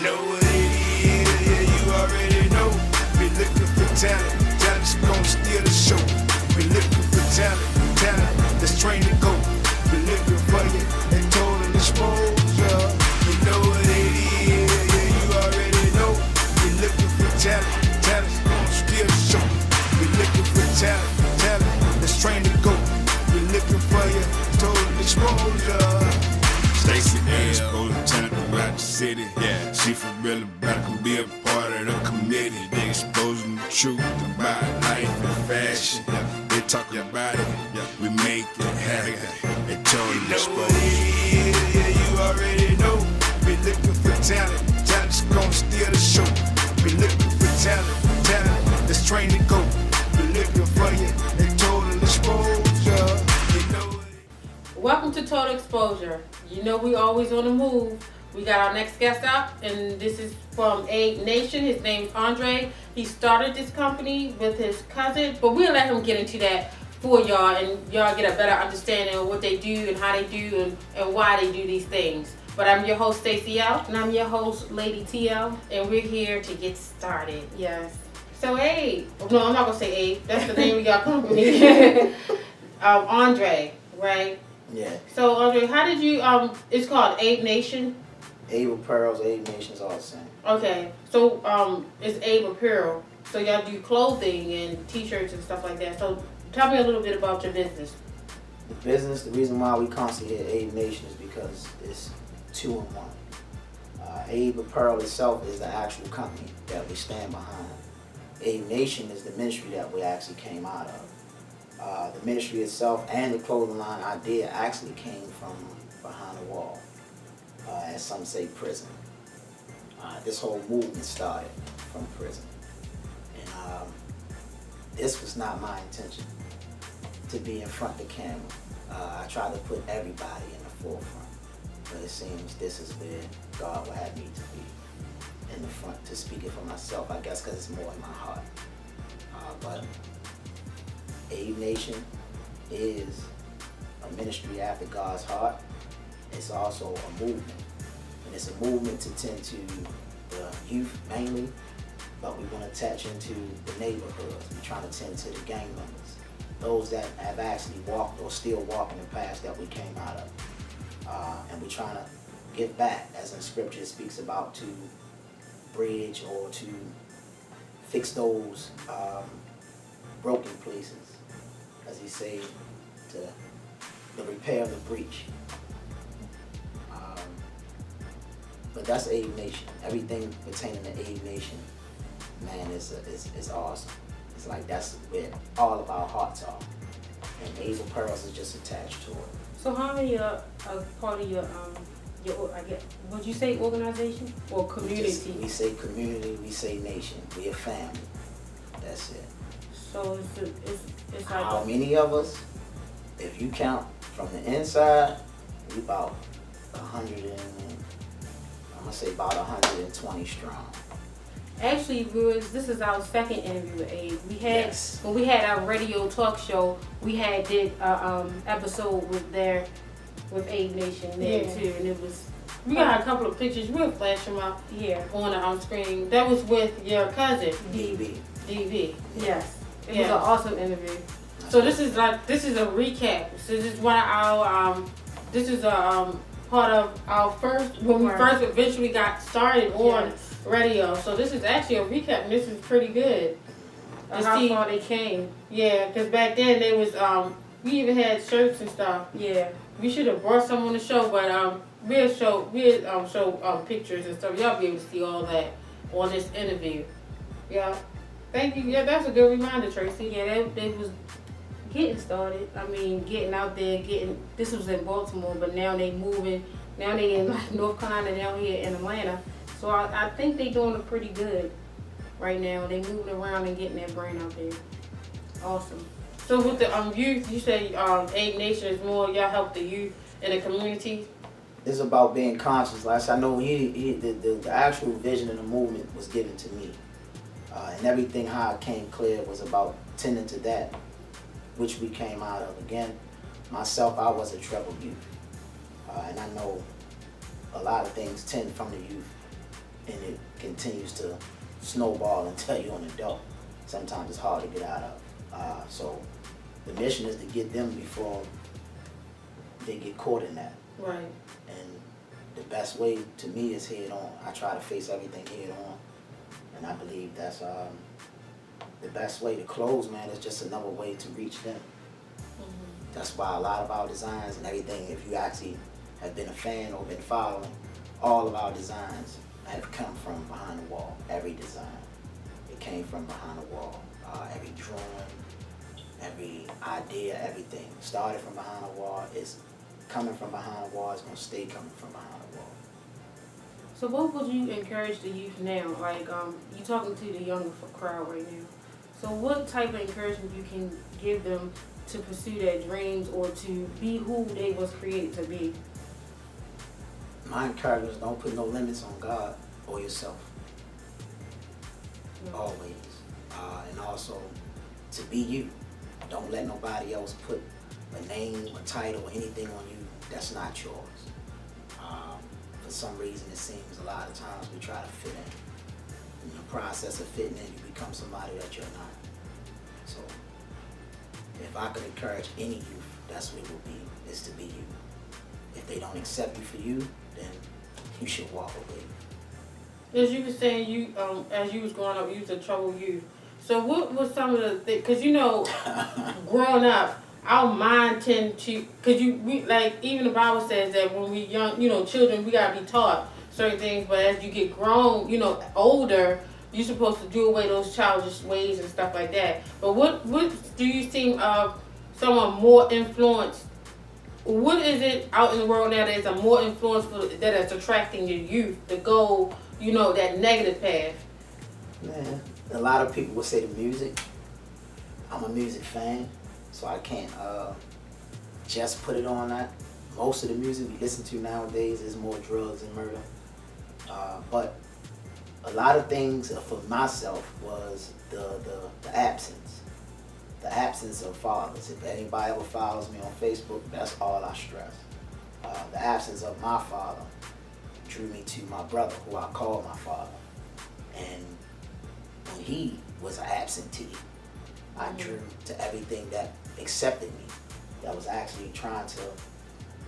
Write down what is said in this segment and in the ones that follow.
know what it is, yeah, you already know. Be looking for talent, talent's gonna steal the show. Be looking for talent, talent that's trained to go. Be looking for you and total exposure. You know what it is, yeah, you already know. Be looking for talent, talent's gonna steal the show. Be looking for talent, talent that's trained to go. Be looking for you, total exposure. Stacy Xposure talent throughout the city. Yeah, she for real about to be a part of the committee. They exposing the truth about life and fashion. They talk about it, we make it happen. They total exposure. Yeah, you already know. Be looking for talent, talent's gonna steal the show. Be looking for talent, talent that's trained to go. Be looking for you, they total exposure. You know. Welcome to Total Exposure. You know we always on the move. We got our next guest up, and this is from ABE Nation. His name is Andre. He started this company with his cousin, but we'll let him get into that for y'all, and y'all get a better understanding of what they do and how they do and why they do these things. But I'm your host, Stacey L. And I'm your host, Lady TL. And we're here to get started. Yes. So ABE. No, I'm not going to say ABE. That's the name of your company. Andre, right? Yeah. So Andre, how did you, it's called ABE Nation? ABE Apparels, ABE Nation's all the same. Okay. So it's ABE Apparel. So y'all do clothing and t-shirts and stuff like that. So tell me a little bit about your business. The business, the reason why we constantly hit ABE Nation is because it's 2 in 1. ABE Apparel itself is the actual company that we stand behind. ABE Nation is the ministry that we actually came out of. The ministry itself and the clothing line idea actually came from behind the wall, as some say prison. This whole movement started from prison. And this was not my intention to be in front of the camera. I tried to put everybody in the forefront, but it seems this is where God would have me to be in the front, to speak it for myself, I guess, because it's more in my heart. But ABE Nation is a ministry after God's heart. It's also a movement, and it's a movement to tend to the youth mainly, but we want to touch into the neighborhoods. We're trying to tend to the gang members, those that have actually walked or still walking the path that we came out of. And we're trying to give back, as in scripture it speaks about, to bridge or to fix those broken places, as he say, to the repair of the breach. But that's ABE Nation. Everything pertaining to ABE Nation, man, is awesome. It's like that's where all of our hearts are, and ABE Apparels is just attached to it. So how many are part of your I guess, would you say organization or community? We say community, we say nation. We a family. That's it. So it's like how many of us? If you count from the inside, we about 100 and I'm gonna say about 120 strong. Actually, this is our second interview with ABE. We had when we had our radio talk show, we did episode with ABE Nation there too, and it was. We got a couple of pictures. We'll flash them up here on the screen. That was with your cousin, DB. Yes, it was an awesome interview. So this is a recap. So this is one of our this is a part of our first when we first eventually got started on radio. So this is actually a recap, and this is pretty good. How far they came. Yeah, because back then there was we even had shirts and stuff. Yeah, we should have brought some on the show, but we'll show pictures and stuff. Y'all be able to see all that on this interview. Yeah, thank you. Yeah, that's a good reminder, Tracy. Yeah, they was getting started. I mean, getting out there, this was in Baltimore, but now they moving. Now they in like North Carolina, down here in Atlanta. So I think they doing it pretty good right now. They moving around and getting that brand out there. Awesome. So with the youth, you say ABE Nation is more y'all help the youth in the community. It's about being conscious. Like I know the actual vision of the movement was given to me, and everything how it came clear was about tending to that, which we came out of. Again, myself, I was a troubled youth, and I know a lot of things tend from the youth and it continues to snowball until you're an adult. Sometimes it's hard to get out of. So the mission is to get them before they get caught in that. Right. And the best way to me is head on. I try to face everything head on, and I believe that's the best way. To close, man, is just another way to reach them. Mm-hmm. That's why a lot of our designs and everything, if you actually have been a fan or been following, all of our designs have come from behind the wall. Every design, it came from behind the wall. Every drawing, every idea, everything started from behind the wall. It's coming from behind the wall. It's gonna stay coming from behind the wall. So what would you encourage the youth now? Like, you talking to the younger crowd right now. So what type of encouragement you can give them to pursue their dreams or to be who they was created to be? My encouragement is don't put no limits on God or yourself. No. Always. And also to be you. Don't let nobody else put a name, a title, or anything on you that's not yours. For some reason, it seems a lot of times we try to fit in. In the process of fitting in, you become somebody that you're not. So, if I could encourage any youth, that's what it would be, is to be you. If they don't accept you for you, then you should walk away. As you were saying, you as you was growing up, you was a troubled youth. So what was some of the things? Because growing up, our mind tend to, we like, even the Bible says that when we young, children, we gotta be taught certain things. But as you get grown, older, you're supposed to do away those childish ways and stuff like that. But what do you think of someone more influenced? What is it out in the world now that's a more influence that is attracting your youth to go, that negative path? Man, a lot of people will say the music. I'm a music fan, so I can't just put it on that. Most of the music we listen to nowadays is more drugs and murder. But a lot of things for myself was the absence. The absence of fathers. If anybody ever follows me on Facebook, that's all I stress. The absence of my father drew me to my brother, who I call my father. And when he was an absentee, I drew to everything that accepted me, that was actually trying to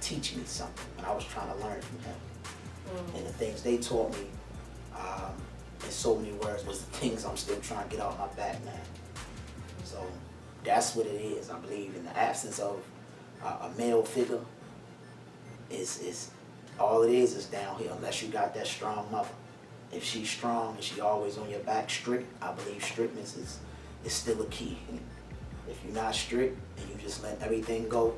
teach me something, and I was trying to learn from him. And the things they taught me, in so many words, was the things I'm still trying to get off my back now. So that's what it is. I believe in the absence of a male figure, is all it is downhill, unless you got that strong mother. If she's strong and she always on your back, strict, I believe strictness is still a key. If you're not strict and you just let everything go,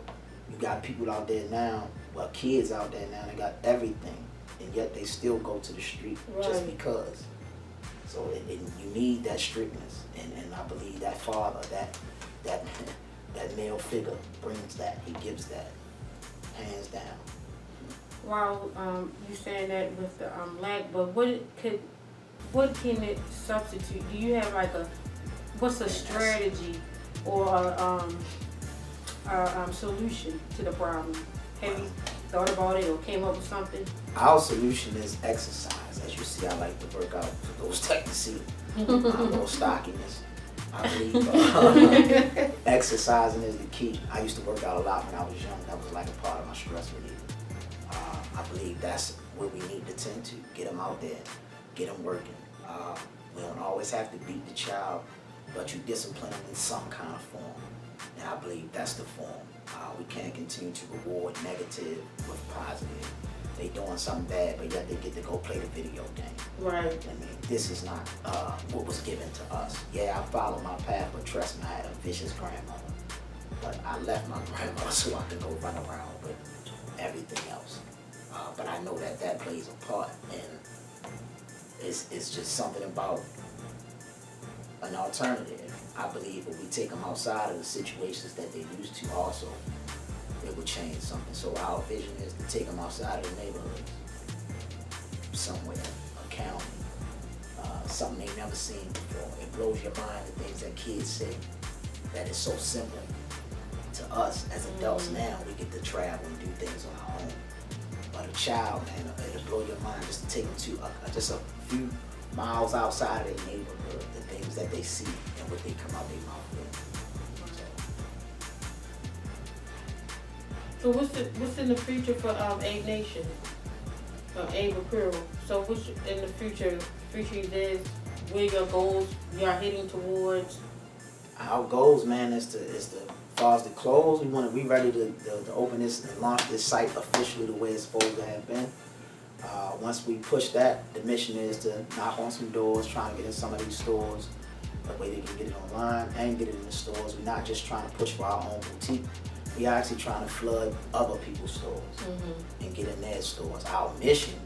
you got people out there now, kids out there now, they got everything, and yet they still go to the street just because. So you need that strictness, and I believe that father, that male figure brings that, he gives that, hands down. While you saying that with the lack, but what can it substitute? Do you have what's a strategy or a solution to the problem? Have you thought about it or came up with something? Our solution is exercise. As you see, I like to work out for those that can see. A little stockiness. I believe exercising is the key. I used to work out a lot when I was young. That was like a part of my stress relief. I believe that's what we need to tend to. Get them out there, get them working. We don't always have to beat the child, but you discipline them in some kind of form. And I believe that's the form. We can't continue to reward negative with positive. They doing something bad, but yet they get to go play the video game. Right. I mean, this is not what was given to us. Yeah, I followed my path, but trust me, I had a vicious grandmother. But I left my grandmother so I could go run around with everything else. But I know that plays a part, and it's just something about an alternative. I believe if we take them outside of the situations that they used to also, it would change something. So our vision is to take them outside of the neighborhoods, somewhere, a county, something they've never seen before. It blows your mind, the things that kids say, that is so simple. To us as adults now, we get to travel and do things on our own. But child, man, it'll blow your mind just to take them to just a few miles outside of their neighborhood, the things that they see and what they come out their mouth with. So what's in the future for ABE Nation, ABE Apparel? So what's in the future is where your goals you are heading towards? Our goals, man, is to as far as the clothes, we ready to open this and launch this site officially the way it's supposed to have been. Once we push that, the mission is to knock on some doors, trying to get in some of these stores, that way they can get it online and get it in the stores. We're not just trying to push for our own boutique. We're actually trying to flood other people's stores and get in their stores. Our mission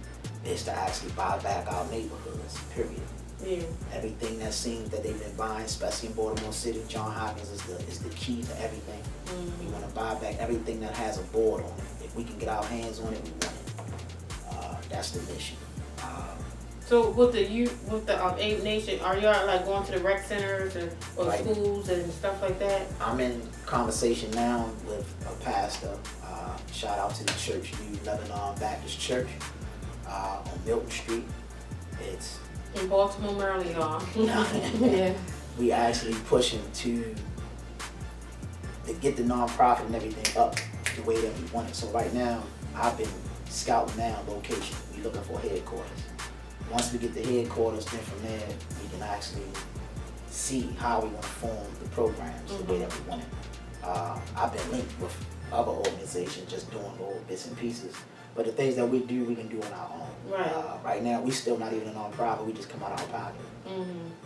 is to actually buy back our neighborhoods, period. Yeah. Everything that seems that they've been buying, especially in Baltimore City, John Hopkins is the key to everything. We want to buy back everything that has a board on it. If we can get our hands on it, we want it. That's the mission. So with the ABE Nation, are y'all like going to the rec centers or Right. schools and stuff like that? I'm in conversation now with a pastor. Shout out to the church, New Lebanon Baptist Church on Milton Street. It's In Baltimore, Maryland, y'all. Yeah. we actually pushing to get the nonprofit and everything up the way that we want it. So right now, I've been scouting down location. We're looking for headquarters. Once we get the headquarters, then from there, we can actually see how we want to form the programs the way that we want it. I've been linked with other organizations just doing little bits and pieces. But the things that we do, we can do on our own. Right. Right now, we still not even a nonprofit. We just come out of our pocket.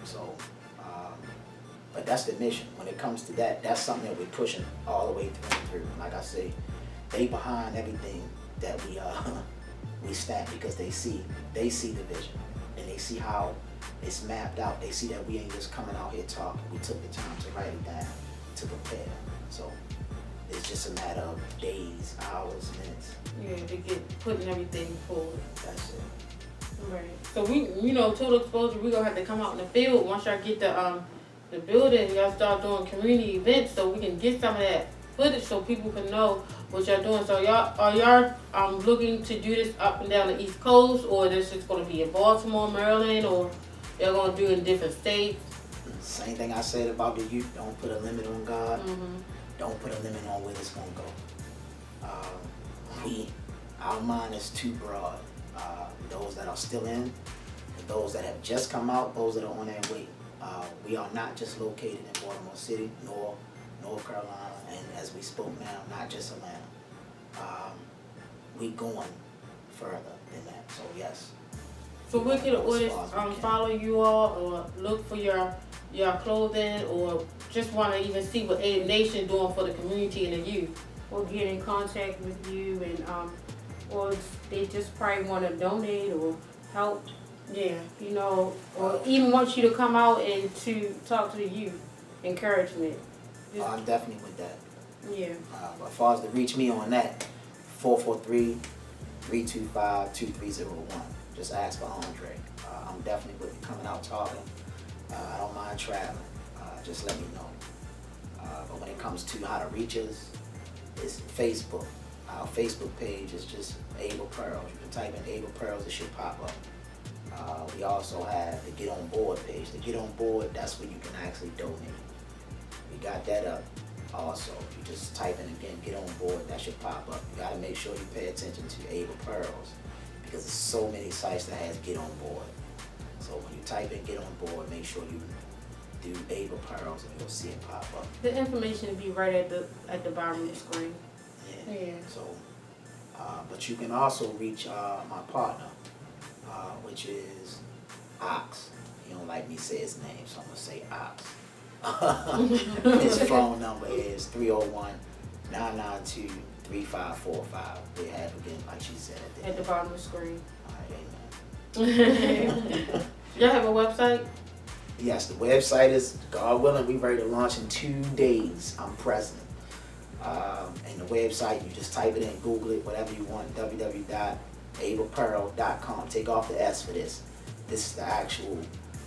So, but that's the mission. When it comes to that, that's something that we're pushing all the way through. Like I say, they behind everything that we stand because they see the vision and they see how it's mapped out. They see that we ain't just coming out here talking. We took the time to write it down, to prepare. So it's just a matter of days, hours, minutes. Yeah, to get putting everything forward. That's it. Right. So we, Total Exposure, we're gonna have to come out in the field once y'all get the building. Y'all start doing community events so we can get some of that footage so people can know what y'all doing. So are y'all looking to do this up and down the East Coast, or this is gonna be in Baltimore, Maryland, or y'all gonna do it in different states? Same thing I said about the youth. Don't put a limit on God. Don't put a limit on where it's gonna go. Our mind is too broad. Those that are still in, those that have just come out, those that are on their way. We are not just located in Baltimore City, nor North Carolina, and as we spoke now, not just Atlanta. We going further than that. So yes. So where can the audience follow you all, or look for your clothing, or just want to even see what ABE Nation doing for the community and the youth, or get in contact with you, and or they just probably want to donate or help, or even want you to come out and to talk to the youth, encouragement. I'm definitely with that. Yeah. But as far as to reach me on that, 443-325-2301. Just ask for Andre. I'm definitely with coming out talking. I don't mind traveling. Just let me know. But when it comes to how to reach us, it's Facebook. Our Facebook page is just ABE Apparel. You can type in ABE Apparel, it should pop up. We also have the Get On Board page. The Get On Board, that's where you can actually donate. We got that up also. You just type in again, Get On Board, that should pop up. You gotta make sure you pay attention to ABE Apparels because there's so many sites that has Get On Board. So when you type in Get On Board, make sure you do ABE Apparels and you'll see it pop up. The information will be right at the bottom of the screen. Yeah. So, but you can also reach my partner, which is Ox. He don't like me say his name, so I'm gonna say Ox. His phone number is 301-992-3545. We have again, like she said, At the bottom of the screen. All right, amen. Y'all have a website? Yes, the website is, God willing, we ready to launch in 2 days. I'm present. And the website, you just type it in, Google it, whatever you want, www.abeapparel.com. Take off the S for this. This is the actual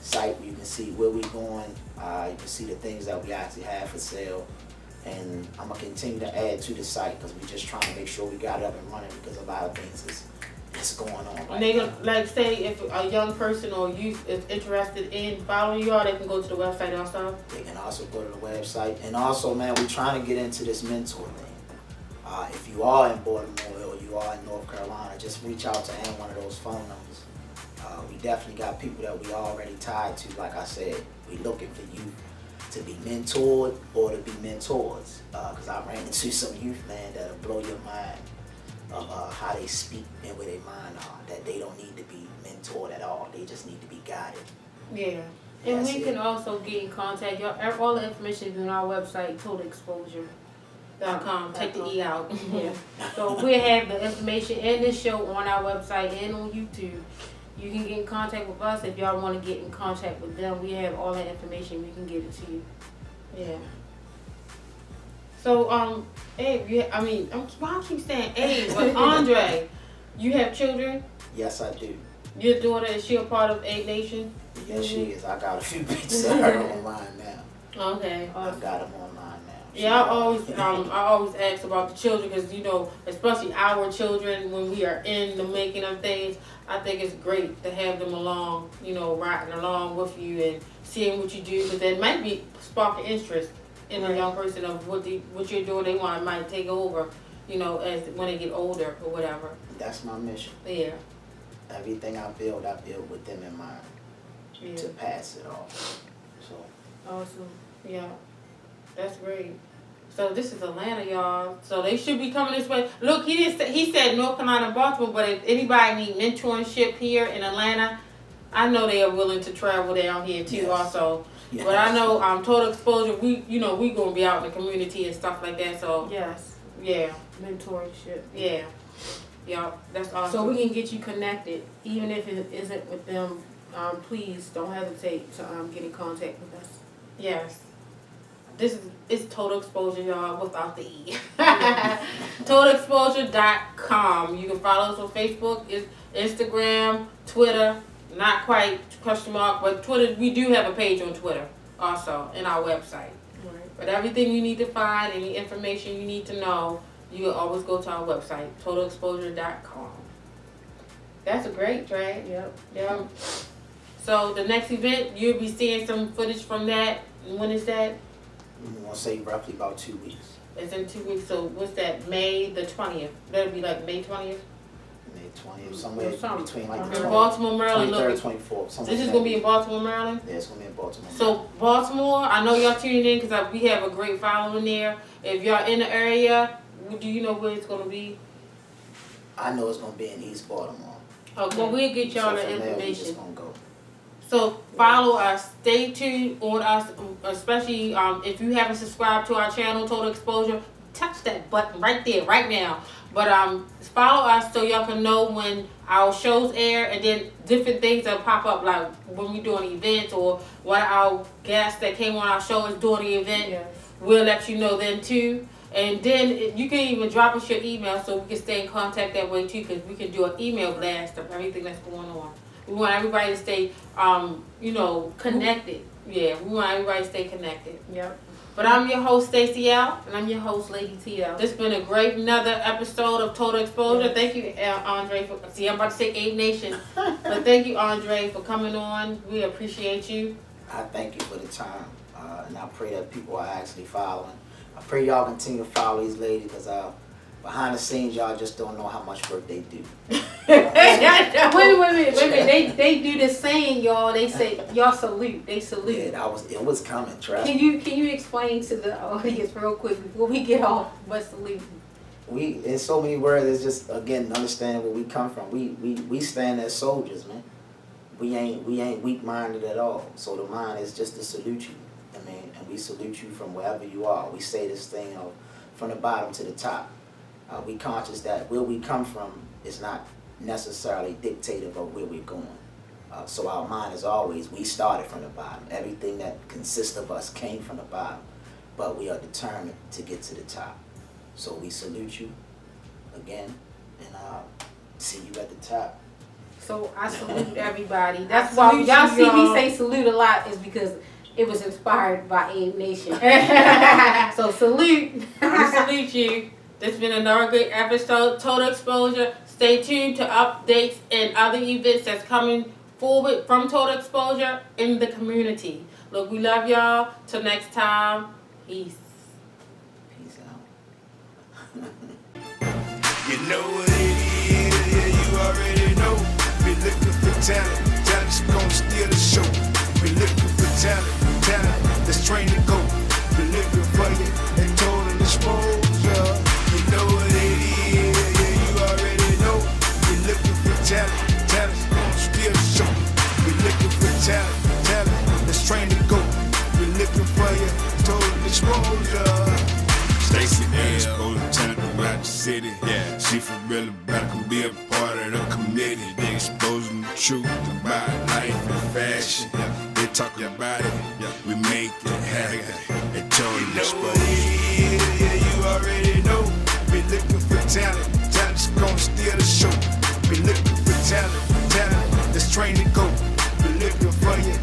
site where you can see where we're going. You can see the things that we actually have for sale. And I'm going to continue to add to the site because we're just trying to make sure we got it up and running because a lot of things is what's going on. Right And they now. can, like, say if a young person or youth is interested in following you all, they can go to the website also. They can also go to the website. And also, man, we're trying to get into this mentor thing. If you are in Baltimore or you are in North Carolina, just reach out to any one of those phone numbers. We definitely got people that we already tied to. Like I said, we're looking for you to be mentored or to be mentors. Because I ran into some youth, man, that'll blow your mind of how they speak and where their mind are. That they don't need to be mentored at all. They just need to be guided. Yeah. And That's we it. can also get in contact. All the information is on our website, totalexposure.com. Take the E out. Yeah. So we have the information and this show on our website and on YouTube. You can get in contact with us if y'all want to get in contact with them. We have all that information. We can get it to you. Yeah. So, Abe, why I keep saying Abe, but Andre, you have children? Yes, I do. Your daughter, is she a part of Abe Nation? Yes, she is. I got a few bits of her online now. Okay. I got them online now. Yeah, I always ask about the children because, you know, especially our children, when we are in the making of things, I think it's great to have them along, you know, riding along with you and seeing what you do, because that might be spark an interest in a young person of what you're doing. They might take over, you know, as when they get older or whatever. That's my mission. Yeah. Everything I build with them in mind to pass it off. So Awesome. Yeah. That's great. So this is Atlanta, y'all. So they should be coming this way. Look, he said North Carolina, Baltimore, but if anybody need mentorship here in Atlanta, I know they are willing to travel down here too. Yes. Also. yes. But I know Total Exposure, we gonna be out in the community and stuff like that. So Yes. yeah, Mentorship. yeah, that's awesome. So we can get you connected, even if it isn't with them. Please don't hesitate to get in contact with us. Yes. It's Total Exposure, y'all, without the E. TotalExposure.com. You can follow us on Facebook, Instagram, Twitter. Not quite question mark, but Twitter. We do have a page on Twitter also, and our website. Right. But everything you need to find, any information you need to know, you can always go to our website, TotalExposure.com. That's great, Trey. Yep. Yeah. So the next event, you'll be seeing some footage from that. When is that? I'm gonna say roughly about 2 weeks. It's in 2 weeks. So what's that? May the 20th. That'll be like May 20th. May 20th, somewhere Something. between like In the In Baltimore, Maryland. 23rd, Look, 24th. this is gonna be in Baltimore, Maryland. Yeah, it's gonna be in Baltimore. So Baltimore, I know y'all tuning in because we have a great following there. If y'all in the area, do you know where it's gonna be? I know it's gonna be in East Baltimore. Okay. Well, we'll get y'all So the from there, we information. just gonna go. So follow us, stay tuned on us, especially if you haven't subscribed to our channel, Total Exposure, touch that button right there, right now. But follow us so y'all can know when our shows air, and then different things that pop up, like when we're doing events or what our guests that came on our show is doing the event. Yes. We'll let you know then too. And then you can even drop us your email so we can stay in contact that way too, because we can do an email blast of everything that's going on. We want everybody to stay, Connected. Yeah, we want everybody to stay connected. Yep. But I'm your host, Stacey L. And I'm your host, Lady TL. This has been a great another episode of Total Exposure. Yes. Thank you, Andre. I'm about to say Abe Nation. But thank you, Andre, for coming on. We appreciate you. I thank you for the time, and I pray that people are actually following. I pray y'all continue to follow these ladies, because behind the scenes, y'all just don't know how much work they do. Wait a minute. They do this saying, y'all. They say, y'all salute. They salute. Yeah, it was coming, trust Can you explain to the audience real quick before we get off what salute? We, in so many words, it's just, again, understanding where we come from. We stand as soldiers, man. We ain't weak-minded at all. So the mind is just to salute you. I mean, and we salute you from wherever you are. We say this thing of from the bottom to the top. We conscious that where we come from is not necessarily dictative of where we're going. So our mind is always, we started from the bottom. Everything that consists of us came from the bottom. But we are determined to get to the top. So we salute you again, and see you at the top. So I salute everybody. That's I why salute y'all you, see y'all. me say salute a lot, is because it was inspired by Abe Nation. So salute. We salute you. This has been another great episode, Total Exposure. Stay tuned to updates and other events that's coming forward from Total Exposure in the community. Look, we love y'all. Till next time, peace. Peace out. You know what it is, yeah, you already know. Be looking for talent, talent's gonna steal the show. Be looking for talent, talent that's trained to go. Be looking for you and total exposure. You know what it is, yeah, you already know. Be looking for talent, talent's gonna steal the show. Be looking for talent, talent that's trained to go. Be looking for you, total exposure. Stacy exposing talent throughout the city. Yeah, she for real about to be a part of the committee. They exposing the truth about life and fashion. They talking about it, we make it happen. They told you exposure. Yeah, you already know. Be looking for talent, talent's gonna steal the show. Be looking for talent, talent that's trained to go. Be looking for you.